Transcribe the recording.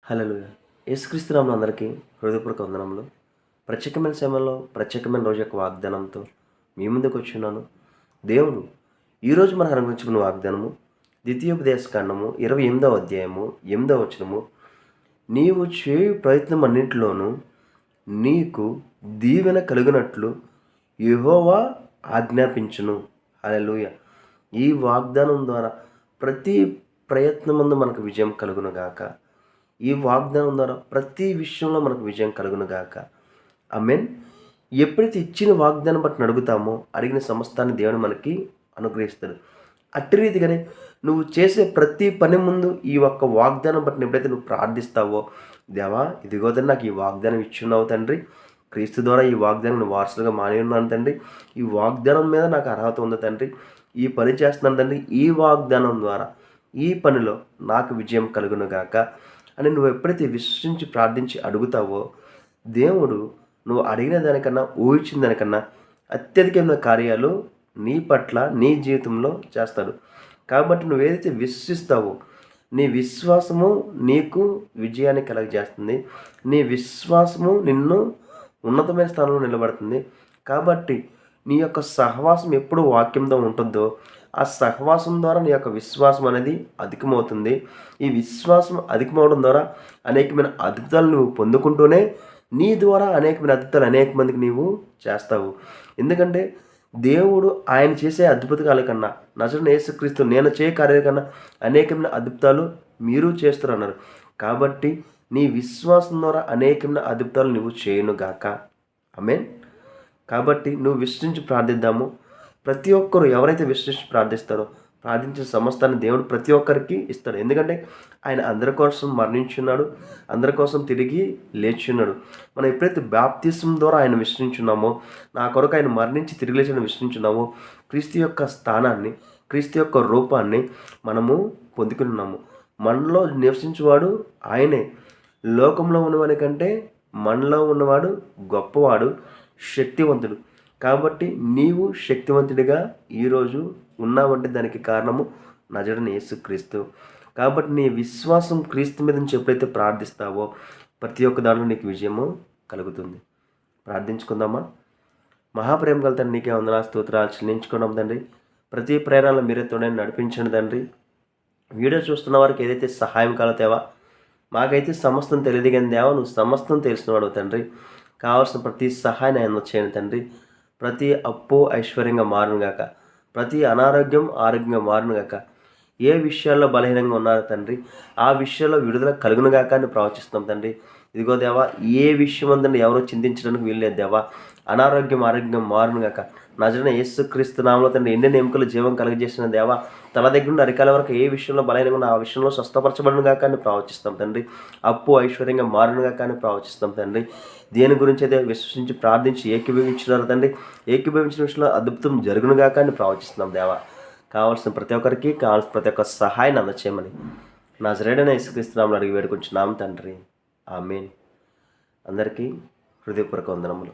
హల్లెలూయా. యేసుక్రీస్తు నామములో అందరికీ హృదయపూర్వక వందనములు. ప్రత్యేకమైన సమయంలో ప్రత్యేకమైన రోజు యొక్క వాగ్దానంతో మీ ముందుకు వచ్చున్నాను. దేవుడు ఈరోజు మనకు అనుగ్రహించుకున్న వాగ్దానము ద్వితీయోపదేశకాండము 28వ అధ్యాయము 8వ వచనము. నీవు చేయు ప్రయత్నం అన్నింటిలోనూ నీకు దీవెన కలుగునట్లు యెహోవా ఆజ్ఞాపించును. హల్లెలూయా. ఈ వాగ్దానం ద్వారా ప్రతి ప్రయత్నమందు మనకు విజయం కలుగునుగాక. ఈ వాగ్దానం ద్వారా ప్రతి విషయంలో మనకు విజయం కలుగునుగాక. ఆమేన్. ఎప్పుడైతే ఇచ్చిన వాగ్దానం బట్టి అడుగుతామో అడిగిన సమస్తాన్ని దేవుడు మనకి అనుగ్రహిస్తాడు. అట్టి రీతిగానే నువ్వు చేసే ప్రతి పని ముందు ఈ ఒక్క వాగ్దానం బట్టి ఎప్పుడైతే నువ్వు ప్రార్థిస్తావో, దేవా ఇదిగో తండ్రి నాకు ఈ వాగ్దానం ఇచ్చున్నావు తండ్రి, క్రీస్తు ద్వారా ఈ వాగ్దానం వారసులుగా మాని ఉన్నాను తండ్రి, ఈ వాగ్దానం మీద నాకు అర్హత ఉంది తండ్రి, ఈ పని చేస్తున్నాను తండ్రి, ఈ వాగ్దానం ద్వారా ఈ పనిలో నాకు విజయం కలుగునుగాక అని నువ్వు ఎప్పుడైతే విశ్వసించి ప్రార్థించి అడుగుతావో, దేవుడు నువ్వు అడిగిన దానికన్నా ఊహించిన దానికన్నా అత్యధికమైన కార్యాలు నీ పట్ల నీ జీవితంలో చేస్తాడు. కాబట్టి నువ్వు ఏదైతే విశ్వసిస్తావో నీ విశ్వాసము నీకు విజయాన్ని కలగజేస్తుంది. నీ విశ్వాసము నిన్ను ఉన్నతమైన స్థానంలో నిలబడుతుంది. కాబట్టి నీ యొక్క సహవాసం ఎప్పుడు వాక్యంతో ఉంటుందో ఆ సహవాసం ద్వారా నీ యొక్క విశ్వాసం అనేది అధికమవుతుంది. ఈ విశ్వాసం అధికమవడం ద్వారా అనేకమైన అద్భుతాలు నువ్వు పొందుకుంటూనే నీ ద్వారా అనేకమైన అద్భుతాలు అనేక మందికి నీవు చేస్తావు. ఎందుకంటే దేవుడు ఆయన చేసే అద్భుతాల కన్నా నజరేయుడైన యేసుక్రీస్తు నేను చేయ కార్యాల కన్నా అనేకమైన అద్భుతాలు మీరు చేస్తున్నారు. కాబట్టి నీ విశ్వాసం ద్వారా అనేకమైన అద్భుతాలు నువ్వు చేయునుగాక. ఆమేన్. కాబట్టి నువ్వు విశ్వసించి ప్రార్థిద్దాము. ప్రతి ఒక్కరు ఎవరైతే విశ్వసించి ప్రార్థిస్తారో ప్రార్థించిన సమస్తాన్ని దేవుడు ప్రతి ఒక్కరికి ఇస్తాడు. ఎందుకంటే ఆయన అందరి కోసం మరణించున్నాడు, అందరి కోసం తిరిగి లేచున్నాడు. మనం ఎప్పుడైతే బాప్తిసం ద్వారా ఆయన విశ్వసించున్నామో, నా కొరకు ఆయన మరణించి తిరిగి లేచిన విశ్వసించున్నామో, క్రీస్తు యొక్క స్థానాన్ని, క్రీస్తు యొక్క రూపాన్ని మనము పొందుకున్నాము. మనలో నివసించేవాడు ఆయనే. లోకంలో ఉన్నవాని కంటే మనలో ఉన్నవాడు గొప్పవాడు, శక్తివంతుడు. కాబట్టి నీవు శక్తివంతుడిగా ఈరోజు ఉన్నావంటే దానికి కారణము నజరేయుడైన యేసుక్రీస్తు. కాబట్టి నీ విశ్వాసం క్రీస్తు మీద నుంచి ఎప్పుడైతే ప్రార్థిస్తావో ప్రతి ఒక్క దాంట్లో నీకు విజయము కలుగుతుంది. ప్రార్థించుకుందామా. మహాప్రేమ గల తండ్రి, నీకే వందనాలు స్తోత్రాలు చెల్లించుకున్నాం తండ్రి. ప్రతి ప్రేరణలో మీరే తోడని నడిపించండి తండ్రి. వీడియో చూస్తున్న వారికి ఏదైతే సహాయం కలుగుతావా, మాకైతే సమస్తం తెలియదు కానీ దేవా నువ్వు సమస్తం తెలిసినవాడు తండ్రి. కావాల్సిన ప్రతి సహాయాన్ని ఆయన చేయండి తండ్రి. ప్రతి అప్పు ఐశ్వర్యంగా మారునుగాక, ప్రతి అనారోగ్యం ఆరోగ్యంగా మారునుగాక. ఏ విషయాల్లో బలహీనంగా ఉన్నారో తండ్రి ఆ విషయాల్లో విడుదల కలుగునుగాక అని ప్రవచిస్తున్నాం తండ్రి. ఇదిగో దేవా ఏ విషయం అందండి ఎవరో చింతించడానికి వీల్లేదు దేవా. అనారోగ్యం ఆరోగ్యం మారునుగాక. నజరేయుడైన యేసుక్రీస్తు నామములో తండ్రి ఎన్ని ఎముకలు జీవం కలుగజేసిన దేవా, తల దగ్గర నుండి అరికాల వరకు ఏ విషయంలో బలహీనంగా ఉన్న ఆ విషయంలో స్వస్థపరచబడునుగాక అని ప్రవచిస్తాం తండ్రి. అప్పు ఐశ్వర్యంగా మారునుగాక అని ప్రవచిస్తాం తండ్రి. దేని గురించి అయితే విశ్వసించి ప్రార్థించి ఏకీభవించినారు తండ్రి, ఏకీభవించిన విషయంలో అద్భుతం జరుగునుగాక అని ప్రవచిస్తున్నాం దేవా. కావాల్సిన ప్రతి ఒక్కరికి కావాల్సిన ప్రతి ఒక్క సహాయాన్ని అందచేయమని నజరేయుడైన యేసుక్రీస్తు నామములో అడిగి వేడుకొంచున్నాం తండ్రి. ఆమేన్. అందరికీ హృదయపూర్వక వందనములు.